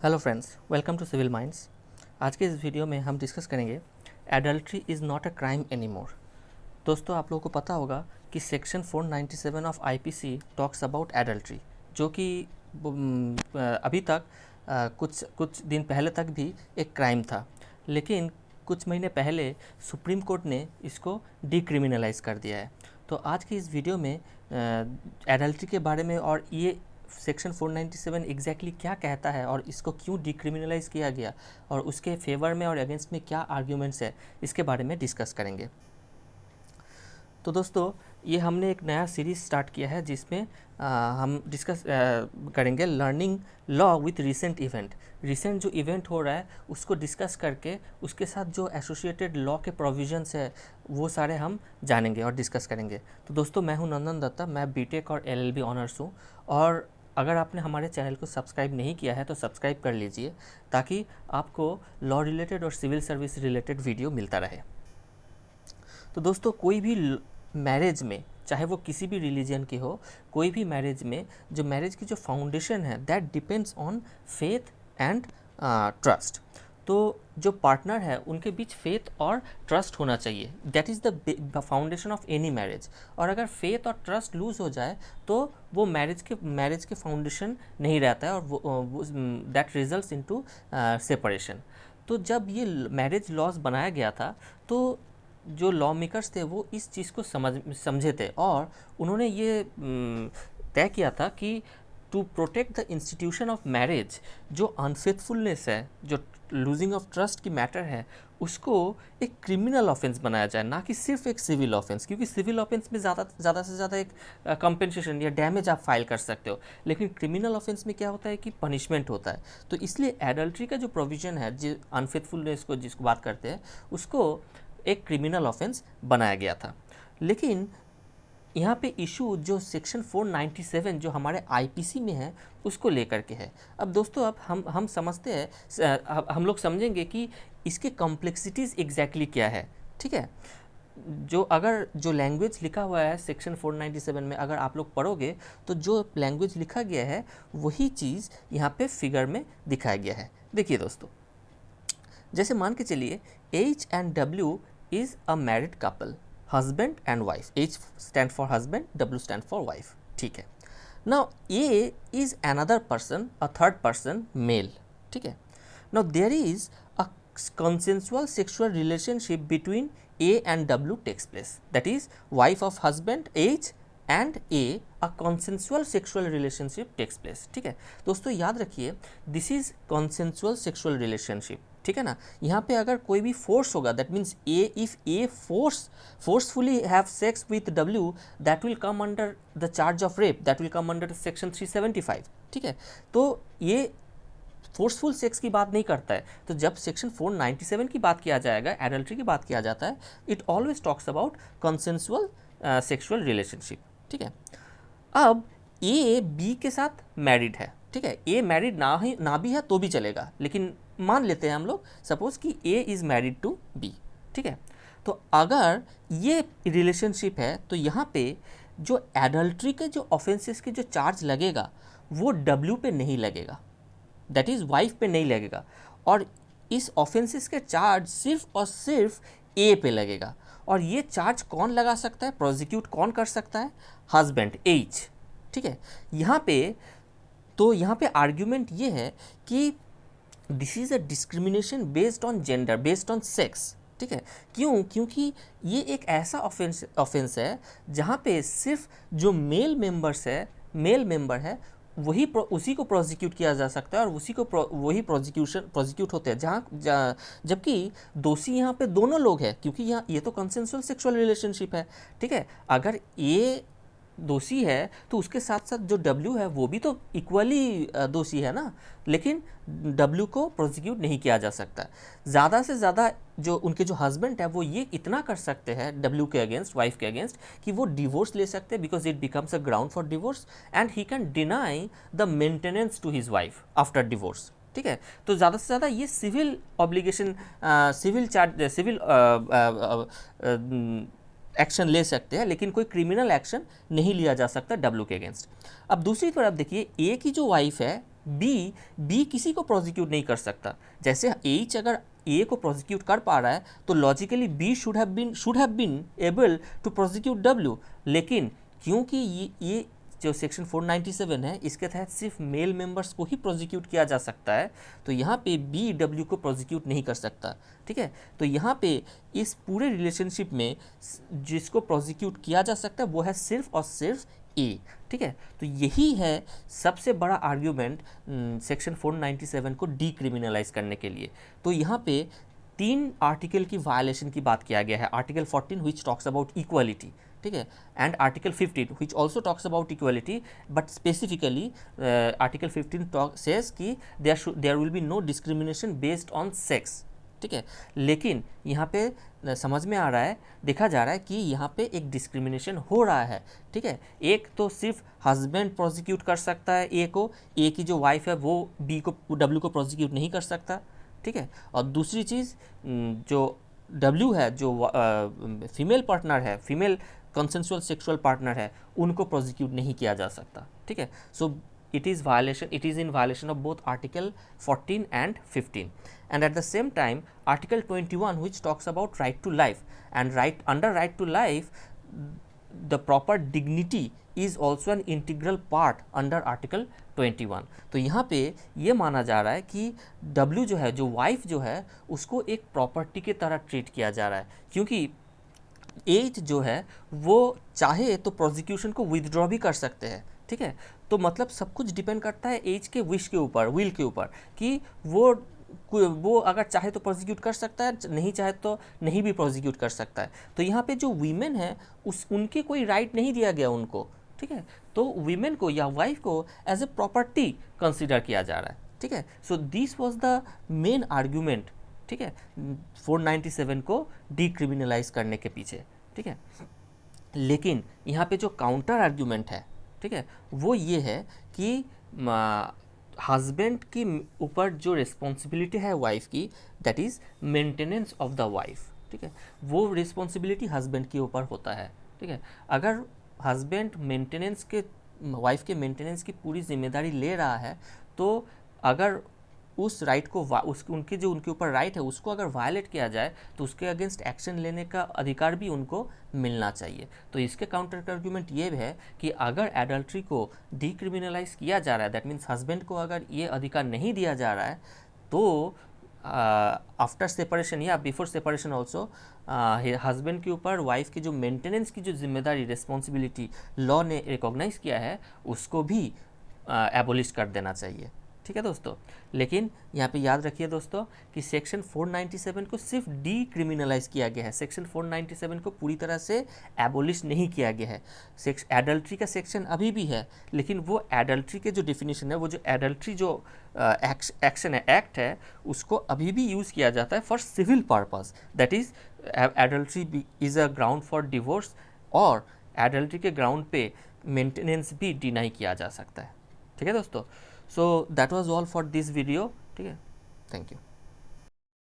Hello friends, welcome to civil minds. आज के इस वीडियो में हम डिस्कस करेंगे adultery is not a crime anymore. दोस्तों, आप लोगों को पता होगा कि section 497 of IPC talks about adultery, जो कि अभी तक कुछ दिन पहले तक भी एक क्राइम था, लेकिन कुछ महीने पहले सुप्रीम कोर्ट ने इसको डिक्रिमिनलाइज कर दिया है। तो आज की इस वीडियो में एडल्ट्री के बारे में और ये सेक्शन 497 एग्जैक्टली क्या कहता है और इसको क्यों डिक्रिमिनलाइज किया गया और उसके फेवर में और अगेंस्ट में क्या आर्ग्यूमेंट्स है, इसके बारे में डिस्कस करेंगे। तो दोस्तों, ये हमने एक नया सीरीज़ स्टार्ट किया है जिसमें हम डिस्कस करेंगे learning law with recent event. Recent जो इवेंट हो रहा है उसको डिस्कस करके उसके साथ जो एसोसिएटेड लॉ के प्रोविजंस है वो सारे हम जानेंगे और डिस्कस करेंगे। तो दोस्तों, मैं हूं नंदन दत्ता, मैं बीटेक और एलएलबी ऑनर्स हूं, और अगर आपने हमारे चैनल को सब्सक्राइब नहीं किया है तो सब्सक्राइब कर लीजिए ताकि आपको लॉ रिलेटेड और सिविल सर्विस रिलेटेड वीडियो मिलता रहे। तो दोस्तों, कोई भी मैरिज में, चाहे वो किसी भी रिलीजन की हो, कोई भी मैरिज में जो मैरिज की जो फाउंडेशन है that depends on faith and trust. तो जो पार्टनर है उनके बीच फेथ और ट्रस्ट होना चाहिए, that is the foundation of any marriage. और अगर फेथ और ट्रस्ट लूज हो जाए तो वो मैरिज के फाउंडेशन नहीं रहता है और वो दैट रिजल्ट्स इनटू सेपरेशन। तो जब ये मैरिज लॉज बनाया गया था तो जो लॉ मेकर्स थे वो इस चीज़ को समझे थे और उन्होंने ये तय किया था कि to protect the institution of marriage, जो अनफेथफुलनेस है, जो लूजिंग ऑफ ट्रस्ट की मैटर है, उसको एक क्रिमिनल ऑफेंस बनाया जाए, ना कि सिर्फ एक सिविल ऑफेंस। क्योंकि सिविल ऑफेंस में ज़्यादा से ज़्यादा एक कंपेंसेशन या डैमेज आप फाइल कर सकते हो, लेकिन क्रिमिनल ऑफेंस में क्या होता है कि पनिशमेंट होता है। तो इसलिए एडल्ट्री का जो प्रोविज़न है, जो अनफेथफुलनेस को जिसको बात करते हैं, उसको एक क्रिमिनल ऑफेंस बनाया गया था। लेकिन यहाँ पे इशू जो सेक्शन 497 जो हमारे आईपीसी में है उसको लेकर के है। अब दोस्तों, अब हम समझते हैं, हम लोग समझेंगे कि इसके कॉम्प्लेक्सिटीज़ एग्जैक्टली क्या है। ठीक है, जो लैंग्वेज लिखा हुआ है सेक्शन 497 में, अगर आप लोग पढ़ोगे तो जो लैंग्वेज लिखा गया है वही चीज़ यहाँ पे फिगर में दिखाया गया है। देखिए दोस्तों, जैसे मान के चलिए H and W is a married couple, husband and wife. H stand for husband, W stand for wife. ठीक है, now A is another person, a third person, male. ठीक है, now there is a consensual sexual relationship between A and W takes place, that is wife of husband H and a consensual sexual relationship takes place। ठीक है दोस्तों, याद रखिए this is consensual sexual relationship। ठीक है ना, यहाँ पे अगर कोई भी फोर्स होगा, that means if A forcefully have sex with W, that will come under the charge of rape, that will come under section 375। ठीक है, तो ये फोर्सफुल सेक्स की बात नहीं करता है। तो जब सेक्शन 497 की बात किया जाएगा, एडल्ट्री की बात किया जाता है, it always talks about consensual sexual relationship. ठीक है, अब ए बी के साथ मैरिड है। ठीक है, ए मैरिड ना भी है तो भी चलेगा, लेकिन मान लेते हैं हम लोग सपोज कि A is married to B. ठीक है, तो अगर ये रिलेशनशिप है तो यहाँ पे जो एडल्ट्री के जो ऑफेंसेस के जो चार्ज लगेगा वो डब्ल्यू पे नहीं लगेगा, दैट इज़ वाइफ पे नहीं लगेगा, और इस ऑफेंसेस के चार्ज सिर्फ और सिर्फ ए पे लगेगा। और ये चार्ज कौन लगा सकता है, प्रोसिक्यूट कौन कर सकता है, हस्बैंड एच। ठीक है, यहाँ पे आर्ग्यूमेंट ये है कि this is a discrimination based on gender, based on sex. ठीक है, क्योंकि ये एक ऐसा ऑफेंस है जहाँ पे सिर्फ जो मेल मेंबर है उसी को प्रोसिक्यूट किया जा सकता है और वही प्रोसिक्यूट होते हैं, जबकि दोषी यहाँ पे दोनों लोग हैं, क्योंकि यहाँ ये तो कंसेंसुअल सेक्सुअल रिलेशनशिप है। ठीक है, अगर ये दोषी है तो उसके साथ साथ जो डब्ल्यू है वो भी तो इक्वली दोषी है ना, लेकिन डब्ल्यू को प्रोसिक्यूट नहीं किया जा सकता। ज़्यादा से ज़्यादा जो उनके जो हस्बैंड है वो ये इतना कर सकते हैं डब्ल्यू के अगेंस्ट, वाइफ के अगेंस्ट, कि वो डिवोर्स ले सकते हैं, because it becomes a ground for divorce and he can deny the maintenance to his wife after divorce. ठीक है, तो ज़्यादा से ज़्यादा ये सिविल ऑब्लिगेशन, सिविल एक्शन ले सकते हैं, लेकिन कोई क्रिमिनल एक्शन नहीं लिया जा सकता डब्ल्यू के अगेंस्ट। अब दूसरी तरफ देखिए, ए की जो वाइफ है बी किसी को प्रोसिक्यूट नहीं कर सकता। जैसे एच अगर ए को प्रोसिक्यूट कर पा रहा है तो logically B should have been able to prosecute W, लेकिन क्योंकि ये जो सेक्शन 497 है इसके तहत सिर्फ मेल मेंबर्स को ही प्रोसिक्यूट किया जा सकता है, तो यहाँ पे बी डब्ल्यू को प्रोसिक्यूट नहीं कर सकता। ठीक है, तो यहाँ पे इस पूरे रिलेशनशिप में जिसको प्रोसिक्यूट किया जा सकता है वो है सिर्फ और सिर्फ ए। ठीक है, तो यही है सबसे बड़ा आर्ग्यूमेंट सेक्शन 497 को डीक्रिमिनलाइज करने के लिए। तो यहाँ पे 3 आर्टिकल की वायलेशन की बात किया गया है। Article 14 which talks about equality, ठीक है, and article 15 which also talks about equality, but specifically article 15 says कि there will be no discrimination based on sex. ठीक है, लेकिन यहाँ पे समझ में आ रहा है, देखा जा रहा है कि यहाँ पे एक डिस्क्रिमिनेशन हो रहा है। ठीक है, एक तो सिर्फ हस्बैंड प्रोसिक्यूट कर सकता है ए को, ए की जो वाइफ है वो बी को डब्ल्यू को प्रोसिक्यूट नहीं कर सकता। ठीक है, और दूसरी चीज़ जो डब्ल्यू है, जो फीमेल पार्टनर है, फीमेल कंसेंसुअल सेक्सुअल पार्टनर है, उनको प्रोसिक्यूट नहीं किया जा सकता। ठीक है, सो it is in violation of both article 14 and 15, and at the same time article 21 which talks about right to life, and under right to life the proper dignity is also an integral part under article 21। तो यहाँ पे ये माना जा रहा है कि W जो है, जो वाइफ जो है, उसको एक प्रॉपर्टी की तरह ट्रीट किया जा रहा है, क्योंकि एज जो है वो चाहे तो प्रोसिक्यूशन को विदड्रॉ भी कर सकते हैं। ठीक है, तो मतलब सब कुछ डिपेंड करता है एज के विश के ऊपर, विल के ऊपर, कि वो अगर चाहे तो प्रोसिक्यूट कर सकता है, नहीं चाहे तो नहीं भी प्रोसिक्यूट कर सकता है। तो यहाँ पे जो वीमेन है उनके कोई राइट नहीं दिया गया उनको। ठीक है, तो वीमेन को या वाइफ को एज ए प्रॉपर्टी कंसिडर किया जा रहा है। ठीक है, so this was the main argument, ठीक है, 497 को डीक्रिमिनलाइज करने के पीछे। ठीक है, लेकिन यहाँ पे जो काउंटर आर्ग्यूमेंट है, ठीक है, वो ये है कि हस्बैंड की ऊपर जो रिस्पॉन्सिबिलिटी है वाइफ की, that is maintenance of the wife. ठीक है, वो रिस्पॉन्सिबिलिटी हस्बैंड के ऊपर होता है। ठीक है, अगर हस्बैंड मेंटेनेंस के वाइफ के मेंटेनेंस की पूरी जिम्मेदारी ले रहा है, तो अगर उस राइट को उनके ऊपर राइट है उसको अगर वायलेट किया जाए तो उसके अगेंस्ट एक्शन लेने का अधिकार भी उनको मिलना चाहिए। तो इसके काउंटर आर्ग्यूमेंट ये है कि अगर एडल्ट्री को डीक्रिमिनलाइज किया जा रहा है, दैट मीन्स हस्बैंड को अगर ये अधिकार नहीं दिया जा रहा है, तो आफ्टर सेपरेशन या बिफोर सेपरेशन ऑल्सो हस्बैंड के ऊपर वाइफ की जो मेंटेनेंस की जो जिम्मेदारी, रिस्पॉन्सिबिलिटी लॉ ने रिकॉग्नाइज किया है, उसको भी एबोलिश कर देना चाहिए। ठीक है दोस्तों, लेकिन यहाँ पे याद रखिए दोस्तों कि सेक्शन 497 को सिर्फ डीक्रिमिनलाइज किया गया है। सेक्शन 497 को पूरी तरह से एबोलिश नहीं किया गया है। एडल्ट्री का सेक्शन अभी भी है, लेकिन वो एडल्ट्री के जो डिफिनीशन है, वो जो एडल्ट्री जो एक्शन है, एक्ट है, उसको अभी भी यूज़ किया जाता है for civil purpose. That is adultery is a ground for divorce, और एडल्ट्री के ग्राउंड पे मेंटेनेंस भी डिनाई किया जा सकता है। ठीक है दोस्तों, so that was all for this video। ठीक है, थैंक यू।